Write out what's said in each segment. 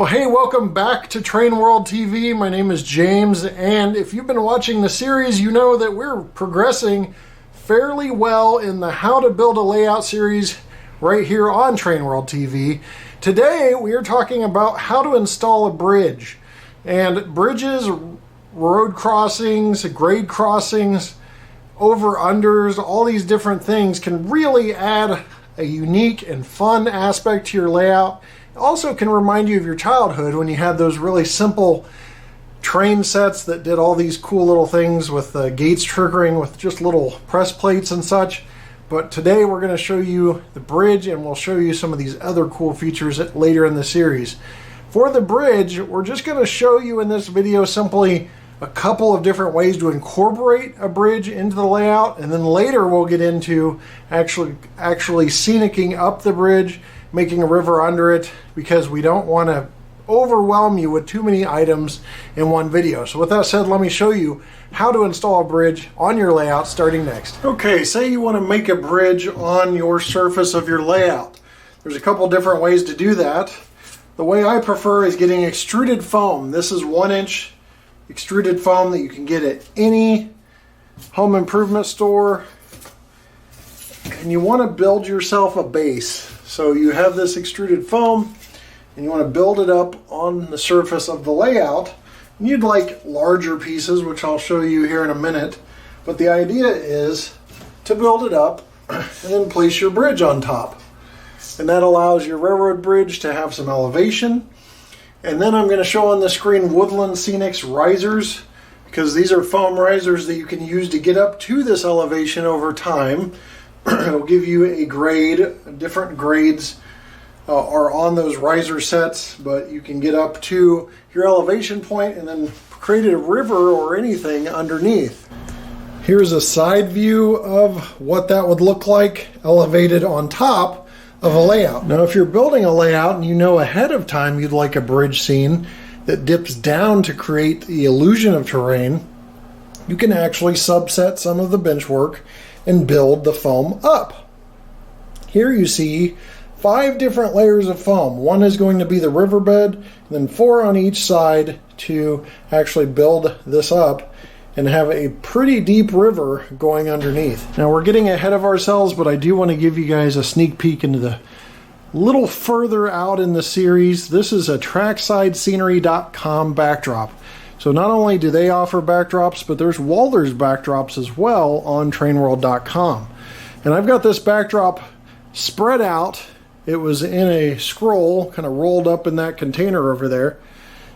Well, hey, welcome back to TrainWorldTV. My name is James, and if you've been watching the series, you know that we're progressing fairly well in the How to Build a Layout series right here on TrainWorldTV. Today, we are talking about how to install a bridge. And bridges, road crossings, grade crossings, over-unders, all these different things can really add a unique and fun aspect to your layout. Also can remind you of your childhood when you had those really simple train sets that did all these cool little things with gates triggering with just little press plates and such. But today we're going to show you the bridge, and we'll show you some of these other cool features later in the series. For the bridge, we're just going to show you in this video simply a couple of different ways to incorporate a bridge into the layout, and then later we'll get into actually scenicking up the bridge, making a river under it, because we don't want to overwhelm you with too many items in one video. So with that said, let me show you how to install a bridge on your layout starting next. Okay, say you want to make a bridge on your surface of your layout. There's a couple different ways to do that. The way I prefer is getting extruded foam. This is 1-inch extruded foam that you can get at any home improvement store. And you want to build yourself a base. So you have this extruded foam and you want to build it up on the surface of the layout. And you'd like larger pieces, which I'll show you here in a minute. But the idea is to build it up and then place your bridge on top. And that allows your railroad bridge to have some elevation. And then I'm going to show on the screen Woodland Scenics risers, because these are foam risers that you can use to get up to this elevation over time. It'll give you a grade. Different grades are on those riser sets, but you can get up to your elevation point and then create a river or anything underneath. Here's a side view of what that would look like elevated on top of a layout. Now, if you're building a layout and you know ahead of time you'd like a bridge scene that dips down to create the illusion of terrain, you can actually subset some of the bench work and build the foam up. Here you see 5 different layers of foam. One is going to be the riverbed, and then 4 on each side to actually build this up and have a pretty deep river going underneath. Now, we're getting ahead of ourselves, but I do want to give you guys a sneak peek into the little further out in the series. This is a TrackSideScenery.com backdrop. So not only do they offer backdrops, but there's Walther's backdrops as well on TrainWorld.com. And I've got this backdrop spread out. It was in a scroll, kind of rolled up in that container over there,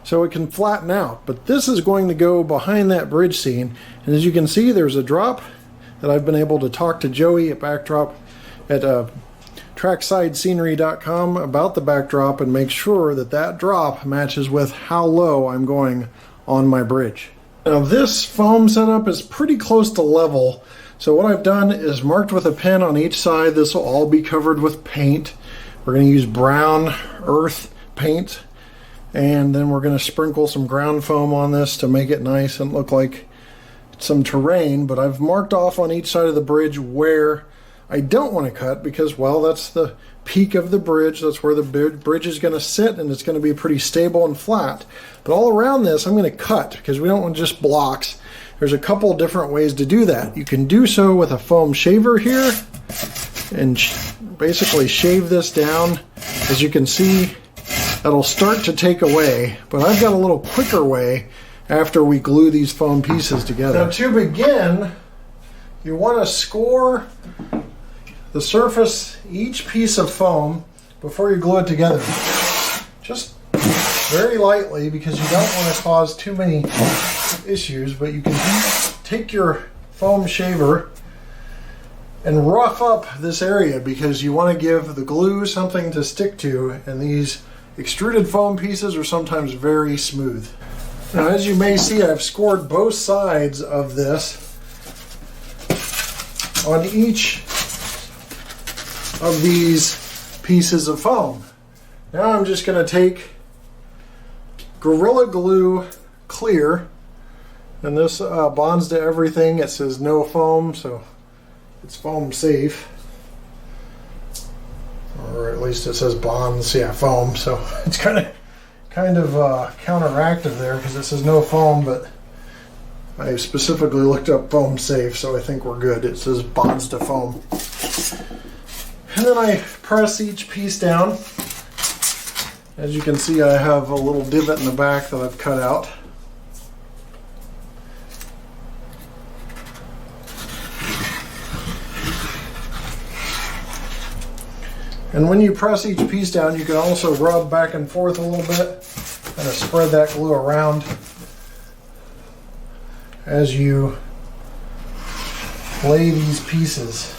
so it can flatten out. But this is going to go behind that bridge scene. And as you can see, there's a drop that I've been able to talk to Joey at TrackSideScenery.com about the backdrop and make sure that that drop matches with how low I'm going on my bridge. Now, this foam setup is pretty close to level, so what I've done is marked with a pen on each side. This will all be covered with paint. We're going to use brown earth paint, and then we're going to sprinkle some ground foam on this to make it nice and look like some terrain. But I've marked off on each side of the bridge where I don't want to cut, because, well, that's the peak of the bridge. That's where the bridge is going to sit, and it's going to be pretty stable and flat. But all around this, I'm going to cut, because we don't want just blocks. There's a couple different ways to do that. You can do so with a foam shaver here and basically shave this down. As you can see, that'll start to take away, but I've got a little quicker way after we glue these foam pieces together. Now, to begin, you want to score the surface, each piece of foam, before you glue it together. Just very lightly, because you don't want to cause too many issues, but you can take your foam shaver and rough up this area, because you want to give the glue something to stick to, and these extruded foam pieces are sometimes very smooth. Now, as you may see, I've scored both sides of this on each of these pieces of foam. Now I'm just going to take Gorilla Glue Clear, and this bonds to everything. It says no foam, so it's foam safe. Or at least it says bonds, yeah, foam, so it's kind of kind of counteractive there because it says no foam, but I specifically looked up foam safe, so I think we're good. It says bonds to foam. And then I press each piece down. As you can see, I have a little divot in the back that I've cut out. And when you press each piece down, you can also rub back and forth a little bit, kind of spread that glue around as you lay these pieces.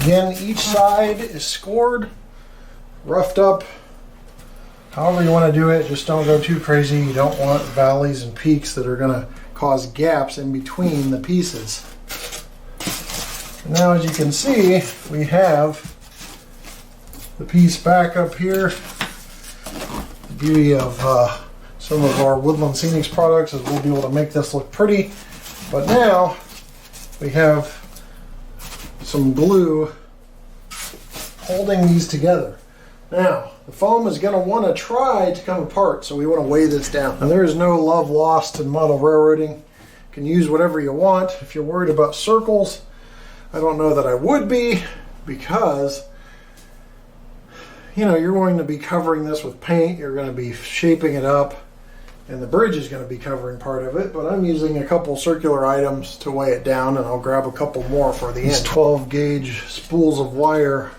Again, each side is scored, roughed up, however you want to do it. Just don't go too crazy. You don't want valleys and peaks that are going to cause gaps in between the pieces. And now, as you can see, we have the piece back up here. The beauty of some of our Woodland Scenics products is we'll be able to make this look pretty. But now we have some glue holding these together. Now, the foam is going to want to try to come apart, so we want to weigh this down. Now, there is no love lost in model railroading. You can use whatever you want. If you're worried about circles, I don't know that I would be, because you're going to be covering this with paint, you're going to be shaping it up, and the bridge is going to be covering part of it, but I'm using a couple circular items to weigh it down, and I'll grab a couple more for the end. These 12 gauge spools of wire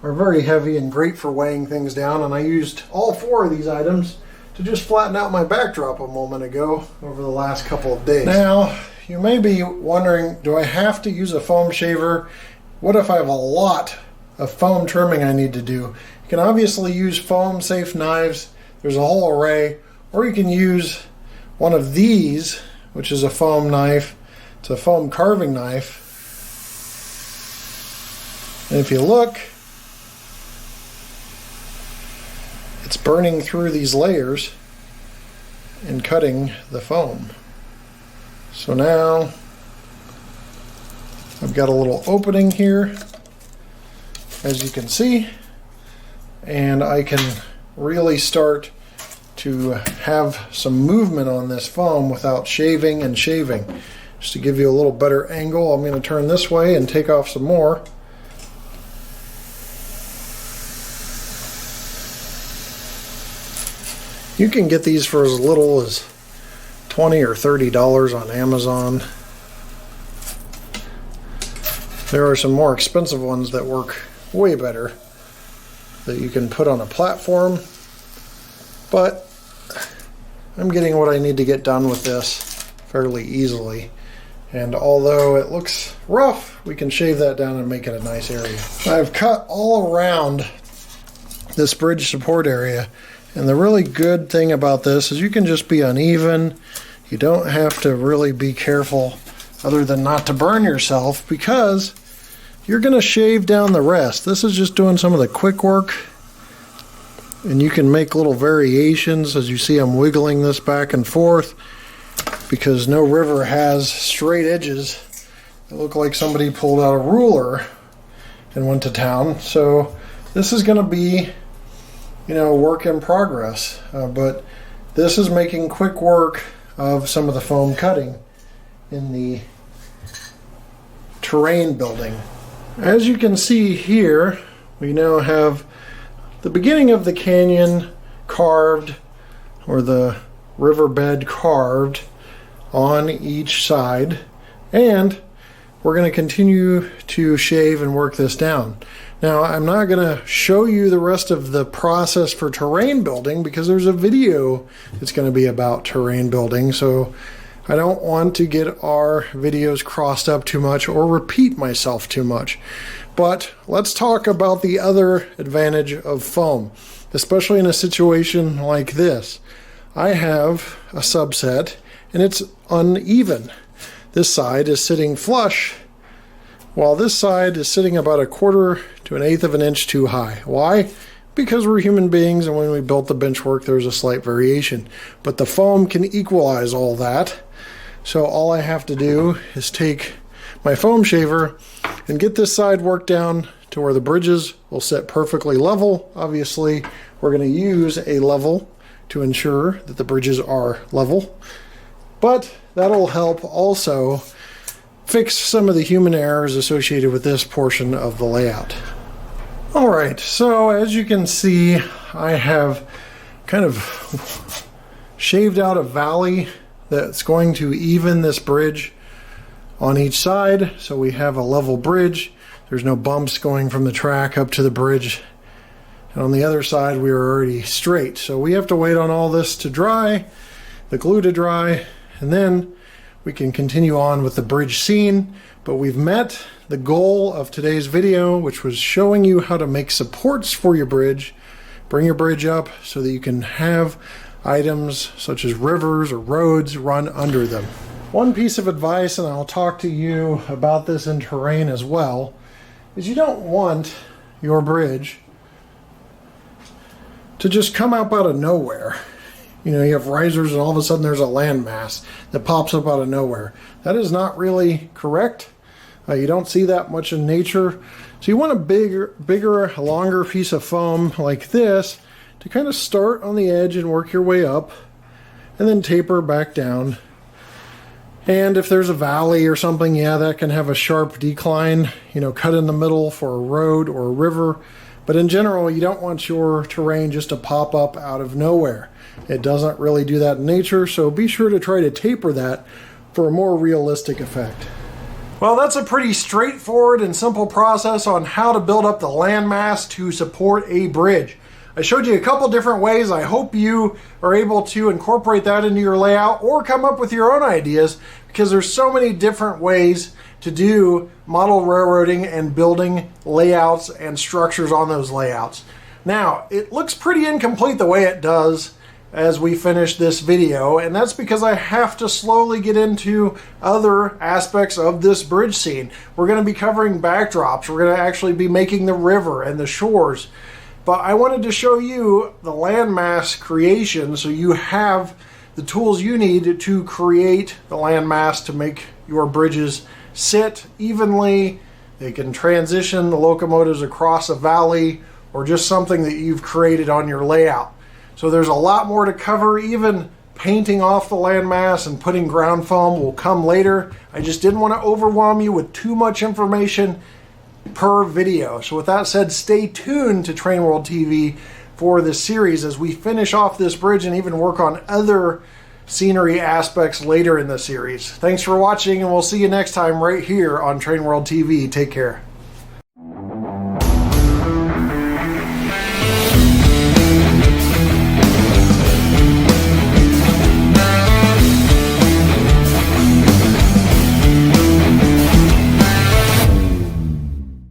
are very heavy and great for weighing things down, and I used all 4 of these items to just flatten out my backdrop a moment ago over the last couple of days. Now, you may be wondering, do I have to use a foam shaver? What if I have a lot of foam trimming I need to do? You can obviously use foam safe knives. There's a whole array. Or you can use one of these, which is a foam knife. It's a foam carving knife. And if you look, it's burning through these layers and cutting the foam. So now I've got a little opening here, as you can see, and I can really start to have some movement on this foam without shaving and shaving. Just to give you a little better angle, I'm going to turn this way and take off some more. You can get these for as little as $20 or $30 on Amazon. There are some more expensive ones that work way better that you can put on a platform, but I'm getting what I need to get done with this fairly easily. And although it looks rough, we can shave that down and make it a nice area. I've cut all around this bridge support area, and the really good thing about this is you can just be uneven. You don't have to really be careful other than not to burn yourself, because you're going to shave down the rest. This is just doing some of the quick work, and you can make little variations. As you see, I'm wiggling this back and forth because no river has straight edges that look like somebody pulled out a ruler and went to town. So this is going to be, work in progress, but this is making quick work of some of the foam cutting in the terrain building. As you can see here, we now have the beginning of the canyon carved, or the riverbed carved on each side, and we're going to continue to shave and work this down. Now, I'm not going to show you the rest of the process for terrain building because there's a video that's going to be about terrain building, so I don't want to get our videos crossed up too much or repeat myself too much. But let's talk about the other advantage of foam, especially in a situation like this. I have a subset and it's uneven. This side is sitting flush, while this side is sitting about 1/4 to 1/8 of an inch too high. Why? Because we're human beings, and when we built the benchwork, there's a slight variation. But the foam can equalize all that. So all I have to do is take my foam shaver and get this side worked down to where the bridges will sit perfectly level. Obviously, we're going to use a level to ensure that the bridges are level, but that'll help also fix some of the human errors associated with this portion of the layout. All right, so as you can see, I have kind of shaved out a valley that's going to even this bridge on each side, so we have a level bridge. There's no bumps going from the track up to the bridge. And on the other side, we are already straight. So we have to wait on all this to dry, the glue to dry, and then we can continue on with the bridge scene. But we've met the goal of today's video, which was showing you how to make supports for your bridge, bring your bridge up so that you can have items such as rivers or roads run under them. One piece of advice, and I'll talk to you about this in terrain as well, is you don't want your bridge to just come up out of nowhere. You know, you have risers and all of a sudden there's a landmass that pops up out of nowhere. That is not really correct. You don't see that much in nature. So you want a bigger, longer piece of foam like this to kind of start on the edge and work your way up and then taper back down. And if there's a valley or something, yeah, that can have a sharp decline, you know, cut in the middle for a road or a river. But in general, you don't want your terrain just to pop up out of nowhere. It doesn't really do that in nature, so be sure to try to taper that for a more realistic effect. Well, that's a pretty straightforward and simple process on how to build up the landmass to support a bridge. I showed you a couple different ways. I hope you are able to incorporate that into your layout or come up with your own ideas, because there's so many different ways to do model railroading and building layouts and structures on those layouts. Now, it looks pretty incomplete the way it does as we finish this video, and that's because I have to slowly get into other aspects of this bridge scene. We're going to be covering backdrops. We're going to actually be making the river and the shores. But I wanted to show you the landmass creation so you have the tools you need to create the landmass to make your bridges sit evenly. They can transition the locomotives across a valley or just something that you've created on your layout. So there's a lot more to cover. Even painting off the landmass and putting ground foam will come later. I just didn't want to overwhelm you with too much information per video. So with that said, stay tuned to TrainWorld TV for this series as we finish off this bridge and even work on other scenery aspects later in the series. Thanks for watching, and we'll see you next time right here on TrainWorld TV. Take care.